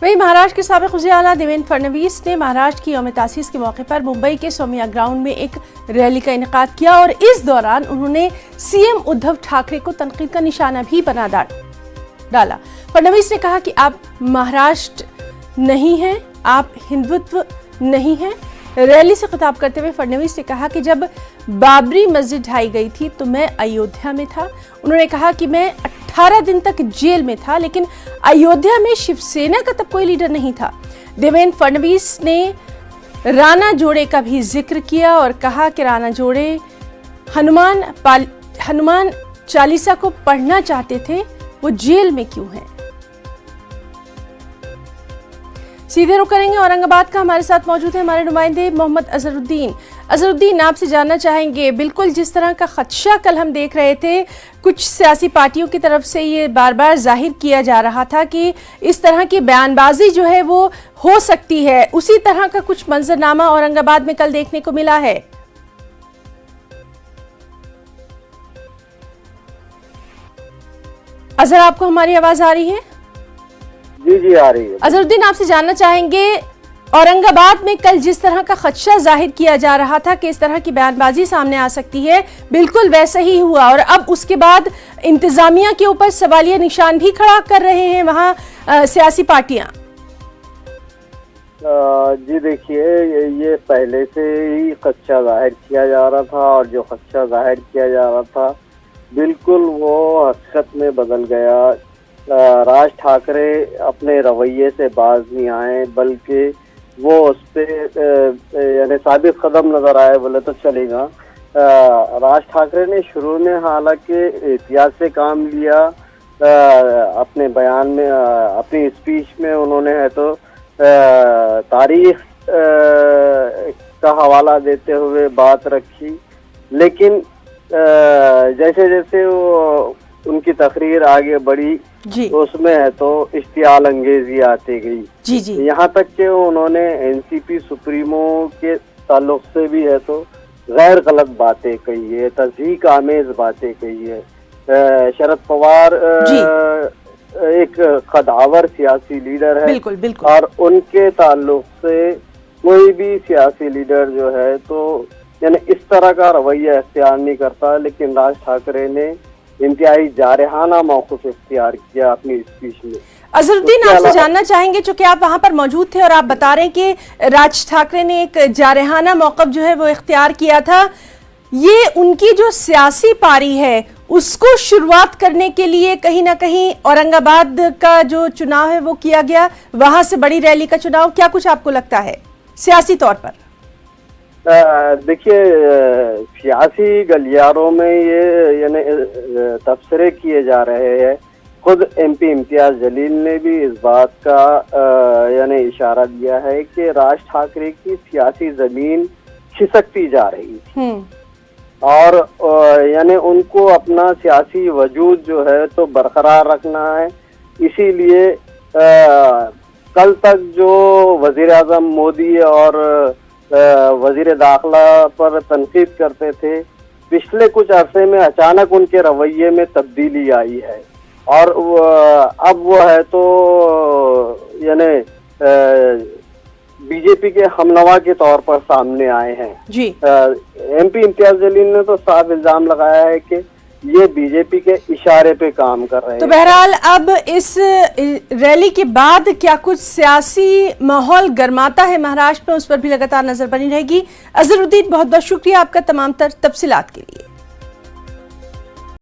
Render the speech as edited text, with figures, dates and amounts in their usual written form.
वहीं महाराष्ट्र के साबिक वज़ीर आला देवेंद्र फडणवीस ने महाराष्ट्र की यौम तासीस के मौके पर मुंबई के सोमिया ग्राउंड में एक रैली का इनेकाद किया और इस दौरान उन्होंने सीएम उद्धव ठाकरे को तनकीद का निशाना भी बना डाला। फडणवीस ने कहा कि आप महाराष्ट्र नहीं हैं, आप हिंदुत्व नहीं हैं। रैली से खिताब करते हुए फडणवीस ने कहा कि जब बाबरी मस्जिद ढाई गई थी तो मैं अयोध्या में था। उन्होंने कहा कि मैं 18 दिन तक जेल में था, लेकिन अयोध्या में शिवसेना का तब कोई लीडर नहीं था। देवेंद्र फडणवीस ने राणा जोड़े का भी जिक्र किया और कहा कि राणा जोड़े हनुमान चालीसा को पढ़ना चाहते थे, वो जेल में क्यों हैं। सीधे रुख करेंगे औरंगाबाद का। हमारे साथ मौजूद है हमारे नुमाइंदे मोहम्मद अजहरुद्दीन। आपसे जानना चाहेंगे, बिल्कुल जिस तरह का खदशा कल हम देख रहे थे, कुछ सियासी पार्टियों की तरफ से ये बार बार जाहिर किया जा रहा था कि इस तरह की बयानबाजी जो है वो हो सकती है, उसी तरह का कुछ मंजरनामा औरंगाबाद में कल देखने को मिला है। अजहर, आपको हमारी आवाज आ रही है? जी आ रही है। अजहरुद्दीन, आपसे जानना चाहेंगे, औरंगाबाद में कल जिस तरह का खदशा जाहिर किया जा रहा था कि इस तरह की बयानबाजी सामने आ सकती है, बिल्कुल वैसा ही हुआ और अब उसके बाद इंतजामिया के ऊपर सवालिया निशान भी खड़ा कर रहे हैं वहां सियासी पार्टियां। जी देखिए, ये पहले से ही खदशा जाहिर किया जा रहा था और जो खदशा जाहिर किया जा रहा था बिल्कुल वो हकीकत में बदल गया। राज ठाकरे अपने रवैये से बाज नहीं आए, बल्कि वो उस पर यानी साबित कदम नजर आए बोले तो चलेगा। राज ठाकरे ने शुरू में हालांकि एहतियात से काम लिया। अपने बयान में, अपनी स्पीच में उन्होंने है तो तारीख का हवाला देते हुए बात रखी, लेकिन जैसे जैसे वो उनकी तकरीर आगे बढ़ी तो उसमें है तो इश्तियाल अंगेजी आती गई। जी। यहाँ तक कि उन्होंने एनसीपी सुप्रीमो के ताल्लुक से भी है तो गैर गलत बातें कही है, तज़हीक आमेज बातें कही है। शरद पवार एक कदावर सियासी लीडर है, बिल्कुल। और उनके ताल्लुक से कोई भी सियासी लीडर जो है तो यानी इस तरह का रवैया इख्तियार नहीं करता, लेकिन राज ठाकरे ने इंतहाई जारहाना मौक़िफ़ इख्तियार किया अपनी स्पीच में। अजहरुद्दीन, आपसे जानना चाहेंगे, चूंकि आप वहां पर मौजूद थे और आप बता रहे हैं कि राज ठाकरे ने एक जारहाना मौक़िफ़ जो है वो इख्तियार किया था, ये उनकी जो सियासी पारी है उसको शुरुआत करने के लिए कहीं ना कहीं औरंगाबाद का जो चुनाव है वो किया गया, वहां से बड़ी रैली का चुनाव, क्या कुछ आपको लगता है सियासी तौर पर? देखिए, सियासी गलियारों में ये यानी तबसरे किए जा रहे हैं। खुद एमपी इम्तियाज जलील ने भी इस बात का यानी इशारा दिया है कि राज ठाकरे की सियासी जमीन खिसकती जा रही थी और यानी उनको अपना सियासी वजूद जो है तो बरकरार रखना है। इसीलिए कल तक जो वजीर आजम मोदी और वजीर दाखिला पर तनकीद करते थे, पिछले कुछ अरसे में अचानक उनके रवैये में तब्दीली आई है और अब वो है तो यानी बीजेपी के हमनवा के तौर पर सामने आए हैं। जी। एमपी इम्तियाज जलील ने तो साफ इल्जाम लगाया है कि ये बीजेपी के इशारे पे काम कर रहे हैं। तो बहरहाल अब इस रैली के बाद क्या कुछ सियासी माहौल गर्माता है महाराष्ट्र में, उस पर भी लगातार नजर बनी रहेगी। अजहरुद्दीन, बहुत बहुत शुक्रिया आपका तमाम तर तफसीलात के लिए।